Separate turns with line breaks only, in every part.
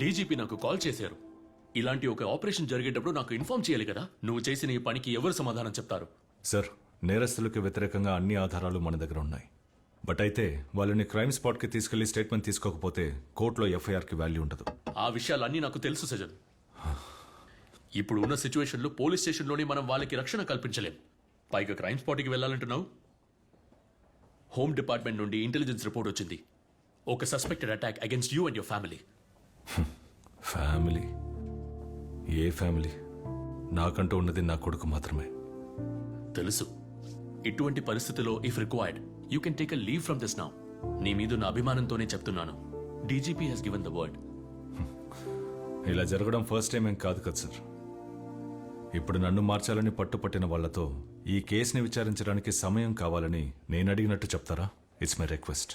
DGP నాకు call చేశారు. ఇలాంటి ఒక ఆపరేషన్ జరిగేటప్పుడు నాకు ఇన్ఫార్మ్ చేయాలి కదా. నువ్వు చేసిన ఈ పనికి ఎవరు సమాధానం చెప్తారు?
సార్, నేరస్తులకు వ్యతిరేకంగా అన్ని ఆధారాలు మన దగ్గర ఉన్నాయి. బట్ అయితే వాళ్ళని క్రైమ్ స్పాట్కి తీసుకెళ్లి స్టేట్మెంట్ తీసుకోకపోతే కోర్టులో ఎఫ్ఐఆర్కి వాల్యూ ఉండదు.
ఆ విషయాలన్నీ నాకు తెలుసు సజన్. ఇప్పుడు ఉన్న సిచ్యువేషన్లో పోలీస్ స్టేషన్లోనే మనం వాళ్ళకి రక్షణ కల్పించలేం. పైగా క్రైమ్ స్పాట్కి వెళ్ళాలంటున్నావు. హోమ్ డిపార్ట్మెంట్ నుండి ఇంటెలిజెన్స్ రిపోర్ట్ వచ్చింది. ఒక suspected attack against you and your family.
Family? ఏ ఫ్యామిలీ? నాకంటూ ఉన్నది నా కొడుకు మాత్రమే.
తెలుసు. ఇటువంటి పరిస్థితిలో if required you can take a leave from this now. నీ మీద నా అభిమానంతోనే చెప్తున్నాను. DGP has given the word.
ఇలా జరగడం ఫస్ట్ టైం ఏం కాదు కదా సార్. ఇప్పుడు నన్ను మార్చాలని పట్టుపట్టిన వాళ్లతో ఈ కేసుని విచారించడానికి సమయం కావాలని నేను అడిగినట్టు చెప్తారా? It's my request.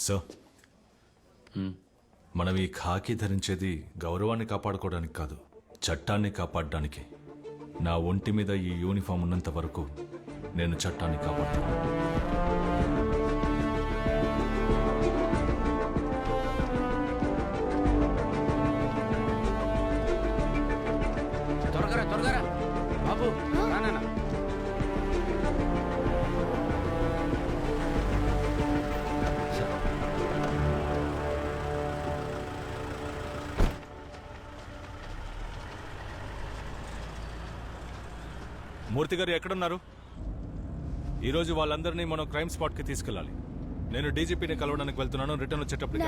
సో మనం ఈ ఖాకీ ధరించేది గౌరవాన్ని కాపాడుకోవడానికి కాదు, చట్టాన్ని కాపాడడానికి. నా ఒంటి మీద ఈ యూనిఫామ్ ఉన్నంత వరకు నేను చట్టాన్ని కాపాడుతాను.
త్వరగా బాబు, రానా?
మూర్తి గారు ఎక్కడున్నారు? ఈరోజు వాళ్ళందరినీ మనం క్రైమ్ స్పాట్కి తీసుకెళ్ళాలి. నేను డీజీపీని కలవడానికి వెళ్తున్నాను. రిటర్న్ వచ్చేటప్పుడు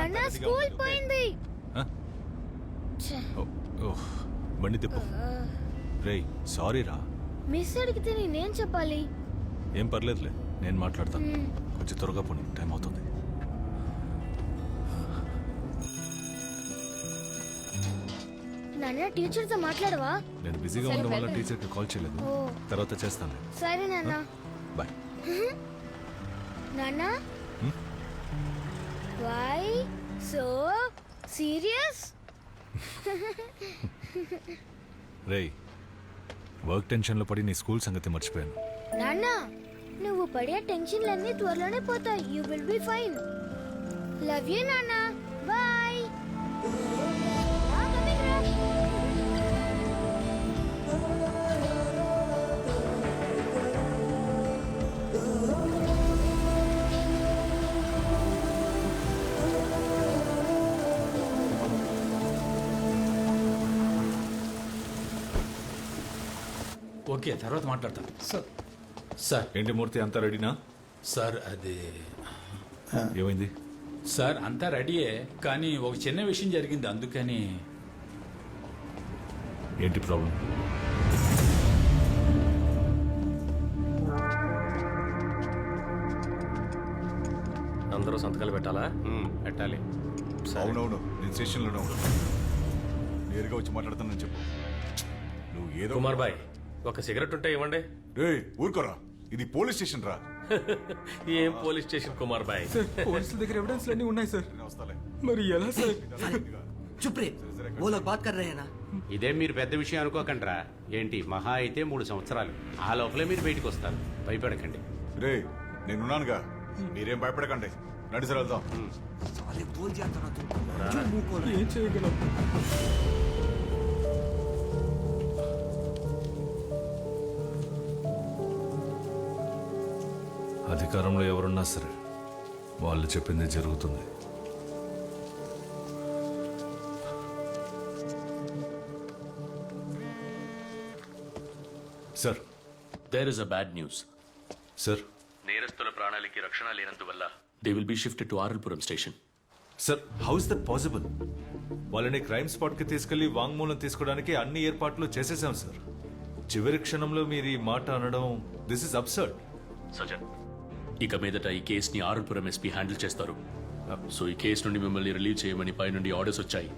బండి తిప్పు. రేయ్, సారీ రా.
మిస్ అడిగితే నేనేం చెప్పాలి?
ఏం పర్లేదులే, నేను మాట్లాడతాను. కొంచెం త్వరగా పోనీ, టైం అవుతుంది.
నాన్న, టీచర్తో మాట్లాడవా?
నేను బిజీగా ఉండడం వల్ల టీచర్కి కాల్ చేయలేదు. తర్వాత చేస్తాను.
సరే నాన్న,
బాయ్.
నాన్న, వై సో సీరియస్?
రేయ్, వర్క్ టెన్షన్లో పడి నీ స్కూల్ సంగతి మర్చిపోయాను.
నాన్న, నువ్వు పడే టెన్షన్లన్నీ త్వరలోనే పోతాయి. You will be fine. Love you నాన్న. బాయ్.
ఓకే, తర్వాత మాట్లాడతాను. సార్
ఏంటి మూర్తి, అంతా రెడీనా?
సార్ అది
ఏమైంది?
సార్ అంతా రెడీయే, కానీ ఒక చిన్న విషయం జరిగింది, అందుకని.
ఏంటి ప్రాబ్లం?
అందరూ సంతకాలు పెట్టాలా? పెట్టాలి.
అవునవును, నేను స్టేషన్లోనే ఉన్నాను. నేరుగా వచ్చి మాట్లాడుతానని చెప్పు. నువ్వు ఏదో
కుమార్ బాయ్, ఒక సిగరెట్ ఉంటే ఇవ్వండి.
రే ఊరుకోరా, ఇది పోలీస్ స్టేషన్ రా.
ఏం పోలీస్ స్టేషన్ కుమార్ బాయ్?
పోలీసుల దగ్గర ఎవిడెన్స్ అన్ని ఉన్నాయి సార్.
వస్తాలే.
మరి ఎలా సార్?
చుప్ రే, वो लोग बात कर रहे हैं ना.
ఇదే మీరు పెద్ద విషయం అనుకోకండిరా. ఏంటి మహా అయితే 3 సంవత్సరాలు, ఆ లోపలే మీరు బయటకు వస్తారు. భయపడకండి.
రే నేనున్నానుగా, మీరేం భయపడకండి. నడిసి వెళ్దాం.
साले बोल दिया था ना तुम, क्यों मुंह खोल रहे?
ఏం చేయగలం?
అధికారంలో ఎవరున్నా సరే వాళ్ళు చెప్పింది జరుగుతుంది. Sir,
there is a bad news.
Sir.
నేరస్తుల ప్రాణాలకి రక్షణ లేనందువల్ల they will be shifted to Aralpuram station.
Sir, how is that possible? వాళ్ళని క్రైమ్ స్పాట్కి తీసుకెళ్లి వాంగ్మూలం తీసుకోవడానికి అన్ని ఏర్పాట్లు చేసేసాం సార్. చివరి క్షణంలో మీరు ఈ మాట అనడం, దిస్ ఇస్ అబ్సర్డ్.
సజన్, ఇక మీదట ఈ కేసుని ఆరల్పురం ఎస్పీ హ్యాండిల్ చేస్తారు. సో ఈ కేసు నుండి మిమ్మల్ని రిలీవ్ చేయమని పై నుండి ఆర్డర్స్ వచ్చాయి.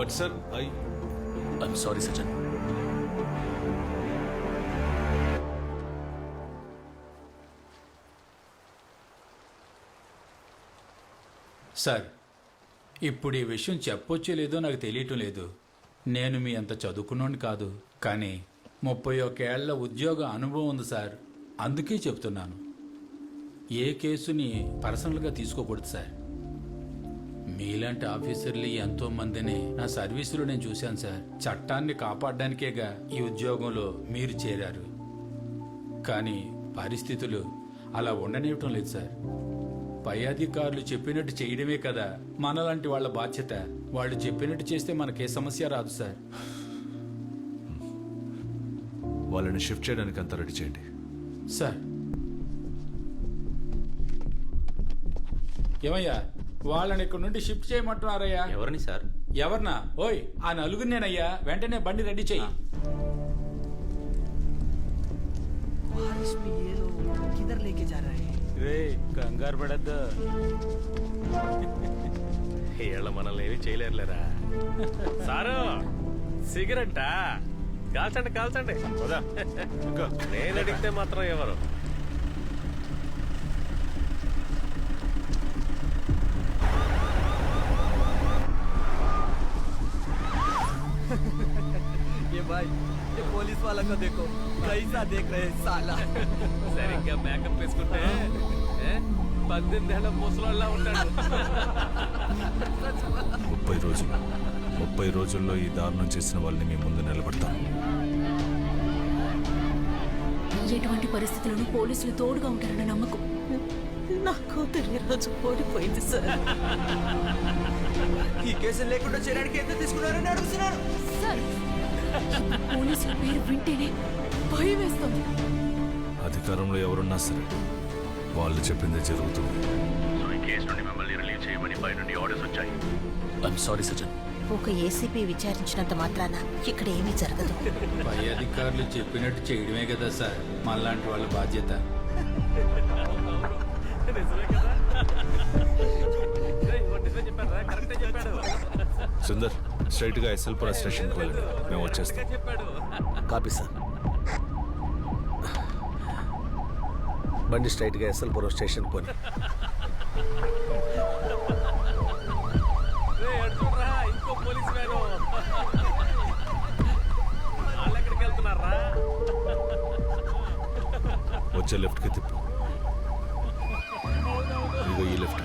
But sir,
I'm sorry Sajan.
Sir, ఇప్పుడు ఈ విషయం చెప్పొచ్చో లేదో నాకు తెలియటం లేదు. నేను మీ అంత చదువుకున్నోని కాదు, కానీ 31 ఏళ్ల ఉద్యోగ అనుభవం ఉంది సార్. అందుకే చెప్తున్నాను. ఏ కేసుని పర్సనల్గా తీసుకోకూడదు సార్. మీలాంటి ఆఫీసర్లు ఎంతో మందిని నా సర్వీసులో నేను చూశాను సార్. చట్టాన్ని కాపాడడానికేగా ఈ ఉద్యోగంలో మీరు చేరారు. కానీ పరిస్థితులు అలా ఉండనివ్వటం లేదు సార్. పై అధికారులు చెప్పినట్టు చేయడమే కదా మనలాంటి వాళ్ళ బాధ్యత. వాళ్ళు చెప్పినట్టు చేస్తే మనకే సమస్య రాదు సార్.
వాళ్ళని షిఫ్ట్ చేయడానికి అంతా రెడీ చేయండి.
సార్ ఏమయ్యా, వాళ్ళని ఇక్కడ నుండి షిఫ్ట్ చేయమంటున్నారయ్యా.
ఎవరిని సార్?
ఎవరినా? ఓయ్, ఆ నలుగురినేనయ్యా. వెంటనే బండి రెడీ చెయ్యి.
बारिश में ये लोग किधर लेके जा रहे हैं?
రే కంగారు పడద్దు, వీళ్ళ మనల్ని ఏమీ చేయలేరులేరా. సారు సిగరెట్టా? కాల్చండి కాల్చండి. నేను అడిగితే మాత్రం ఎవరు?
ये भाई, ये पुलिस वाला को देखो कैसा देख रहे हैं साला.
సరిగ్గా మేకప్ వేసుకుంటే 18 ఏళ్ల ముసలోళ్ళ ఉంటాడు.
30 రోజుల్లో ఈ దారుణం చేసిన వాళ్ళని మీ ముందు నిలబడతాను.
ఎటువంటి పరిస్థితులను పోలీసులు తోడుగా ఉంటారన్న నమ్మకం నా కూతురు ఈ రోజు ఓడిపోయింది సార్.
ఈ కేసు లేకుండా చేయడానికి ఎంత తీసుకున్నారని అడుగుతున్నారు.
సార్, పోలీసుల పేరు వింటేనే భయం వేస్తుంది.
అధికారంలో ఎవరున్నా సరే వాళ్ళు చెప్పిందే జరుగుతుంది.
సో ఈ కేసు నుండి మిమ్మల్ని రిలీవ్ చేయమని పై నుండి ఆర్డర్స్ వచ్చాయి. ఐఎమ్ సారీ సజన్.
ఒక ఏసీపీ విచారించినంత మాత్రాన ఇక్కడ ఏమీ జరగదు.
పై అధికారులు చెప్పినట్టు చేయడమే కదా సార్ మనలాంటి వాళ్ళ బాధ్యత.
నిజమే కదా? నిజమే చెప్పాడు, కరెక్టే చెప్పాడు.
సుందర్, స్ట్రైట్ గా ఎస్ఎల్పుర స్టేషన్కి వెళ్ళండి, మేము వచ్చేస్తాం.
చెప్పాడు.
Copy sir. బండి స్ట్రైట్ గా ఎస్ఎల్పురం స్టేషన్ పోని.
చూడరా ఇంకో పోలీస్ వ్యాను. వాళ్ళు ఎక్కడికి వెళ్తున్నారా?
వచ్చే లెఫ్ట్కి తిప్పు. ఇదిగో ఈ లెఫ్ట్.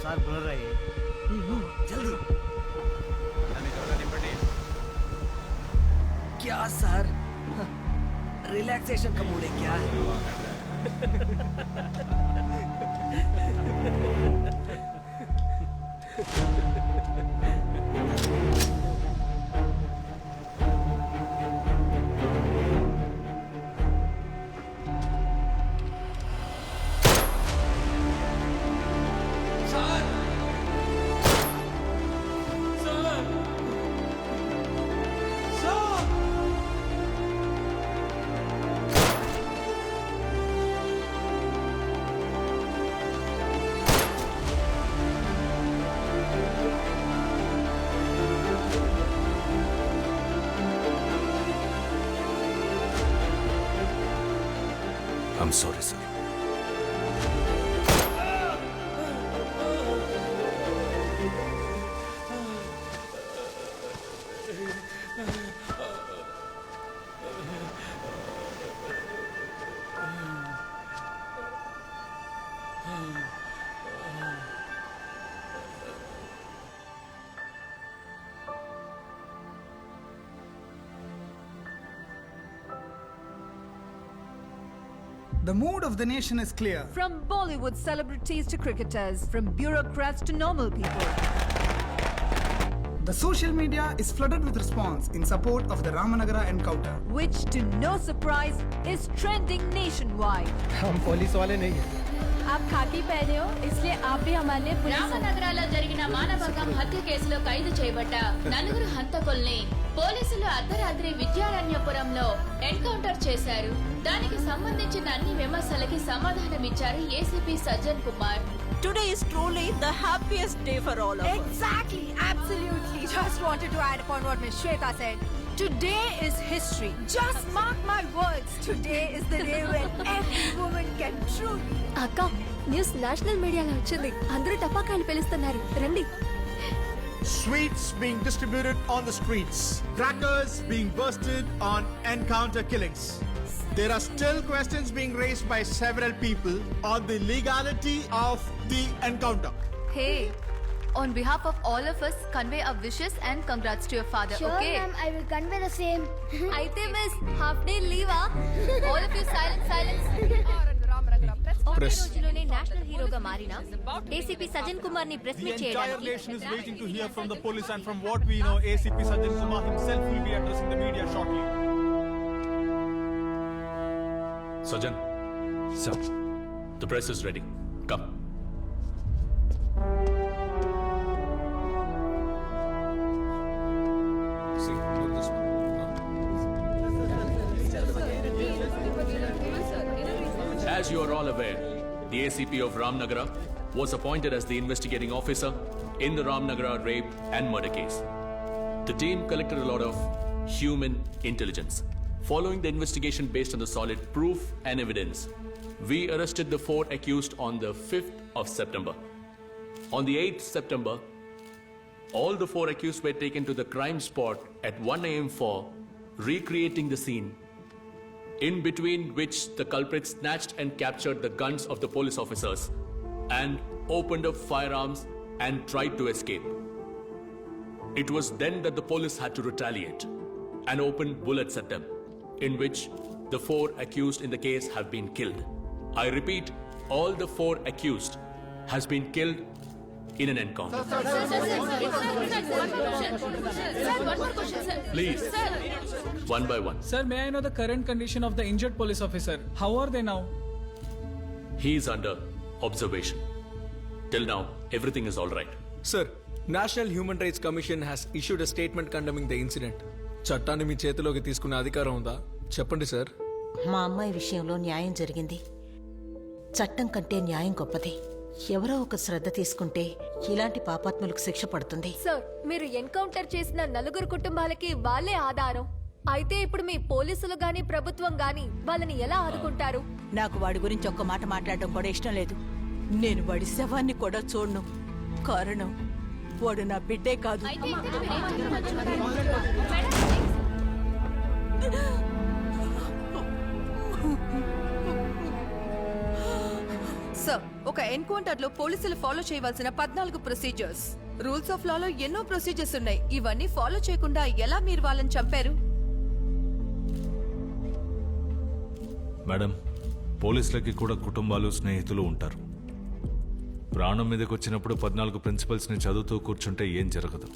సార్ బుల రहे जल्दी. क्या सर, रिलैक्सेशन का मूड है क्या? I'm sorry, sir.
The mood of the nation is clear.
From Bollywood celebrities to cricketers, from bureaucrats to normal people.
The social media is flooded with response in support of the Ramanagara encounter.
Which, to no surprise, is trending nationwide.
हम police वाले नहीं हैं.
आप खाकी पहने हो, इसलिए आप भी हमारे लिए पुलिस हो.
రామనగరాలో జరిగిన మానభంగం హత్య కేసులో ఖైదు చేయబడ్డ నలుగురు హంతకుల్ని పోలీసులు అర్ధరాత్రి విద్యారణ్యపురం
రామ్లో ఎన్కౌంటర్ చేశారు. దానికి సంబంధించిన అన్ని విమర్శలకి సమాధానం ఇచ్చారు ACP Sajjan Kumar.
Today is truly the happiest day for all of us.
Exactly, absolutely. Just wanted to add upon what Ms. Shweta said. Today is history. Just mark my words. Today is the day when every woman can truly.
అక్క news national మీడియాలో వచ్చింది. అందరూ టపాకాయలు పిలుస్తున్నారు, రండి.
Sweets being distributed on the streets. Crackers being bursted on encounter killings. There are still questions being raised by several people on the legality of the encounter.
Hey, on behalf of all of us, convey our wishes and congrats to your father.
Sure,
Okay.
ma'am, I will convey the same.
అయితే miss, half day leave ah? All of you silence.
ఒకే రోజులోనే national హీరోగా మారిన ACP Sajjan Kumar ని press meet చేయడానికి
nation is waiting to hear from the police, and from what we know, ACP Sajjan Kumar himself will be addressing the media shortly.
Sajan,
Sir.
the press is ready. Come. As you are all aware, the ACP of Ramnagara was appointed as the investigating officer in the Ramnagara rape and murder case. The team collected a lot of human intelligence. Following the investigation based on the solid proof and evidence, we arrested the 4 accused on the 5th of September. On the 8th September, all the 4 accused were taken to the crime spot at 1 a.m. for recreating the scene, in between which the culprits snatched and captured the guns of the police officers and opened up firearms and tried to escape. It was then that the police had to retaliate and open bullets at them, in which the 4 accused in the case have been killed. I repeat, all the 4 accused has been killed in an encounter.
One more question, sir.
Please, one by one.
Sir, may I know the current condition of the injured police officer? How are they now?
He is under observation. Till now, everything is all right.
Sir, National Human Rights Commission has issued a statement condemning the incident. చట్టాన్ని మీ చేతిలోకి తీసుకునే అధికారం ఉందా? చెప్పండి sir.
మా అమ్మాయి విషయంలో న్యాయం జరిగింది. చట్టం కంటే న్యాయం గొప్పది. ఎవరో ఒక శ్రద్ధ తీసుకుంటే ఇలాంటి పాపాత్ములకు శిక్ష పడుతుంది.
సార్, మీరు ఎన్కౌంటర్ చేసిన 4 కుటుంబాలకి వాళ్ళే ఆధారం. అయితే ఇప్పుడు మీ పోలీసులు గాని ప్రభుత్వం గాని వాళ్ళని ఎలా ఆదుకుంటారు?
నాకు వాడి గురించి ఒక్క మాట మాట్లాడడం కూడా ఇష్టం లేదు. నేను వాడి శవాన్ని కూడా చూడను. కారణం వాడు నా బిడ్డే కాదు.
సార్, ఒక ఎన్కౌంటర్ లో పోలీసులు ఫాలో చేయవలసిన 14 ప్రొసీజర్స్, రూల్స్ ఆఫ్ లాలో ఎన్నో ప్రొసీజర్స్ ఉన్నాయి. ఇవన్నీ ఫాలో చేయకుండా ఎలా మీరు వాళ్ళని చంపారు?
మేడం, పోలీసులకి కూడా కుటుంబాలు, స్నేహితులు ఉంటారు. ప్రాణం మీదకి వచ్చినప్పుడు 14 ప్రిన్సిపల్స్ని చదువుతూ కూర్చుంటే ఏం జరగదు.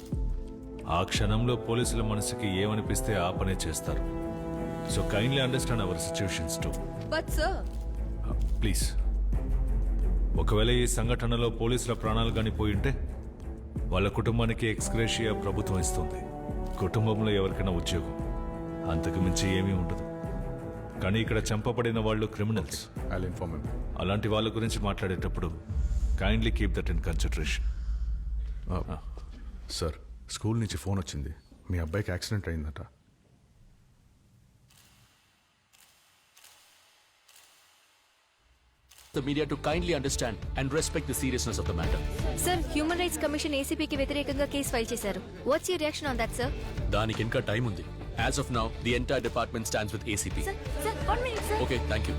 ఆ క్షణంలో పోలీసుల మనసుకి ఏమనిపిస్తే ఆ పనే చేస్తారు. So kindly understand our situations to.
But sir,
please, ఒకవేళ ఈ సంఘటనలో పోలీసుల ప్రాణాలు కానీ పోయింటే వాళ్ళ కుటుంబానికి ఎక్స్గ్రేషియా ప్రభుత్వం ఇస్తుంది. కుటుంబంలో ఎవరికైనా ఉద్యోగం, అంతకు మించి ఏమీ ఉండదు. కానీ ఇక్కడ చంపబడిన వాళ్ళు క్రిమినల్స్. అలాంటి వాళ్ళ గురించి మాట్లాడేటప్పుడు kindly keep that in consideration.
Sir, school నుంచి ఫోన్ వచ్చింది. మీ అబ్బాయికి యాక్సిడెంట్ అయిందట.
The media to kindly understand and respect the seriousness of the matter.
Sir, human rights commission ఏసీపీకి వ్యతిరేకంగా కేసు ఫైల్ చేశారు. What's your reaction on that, sir?
దానికి ఇంకా time ఉంది. As of now, the entire department stands with ACP.
Sir, 1 minute, sir.
Okay, thank you.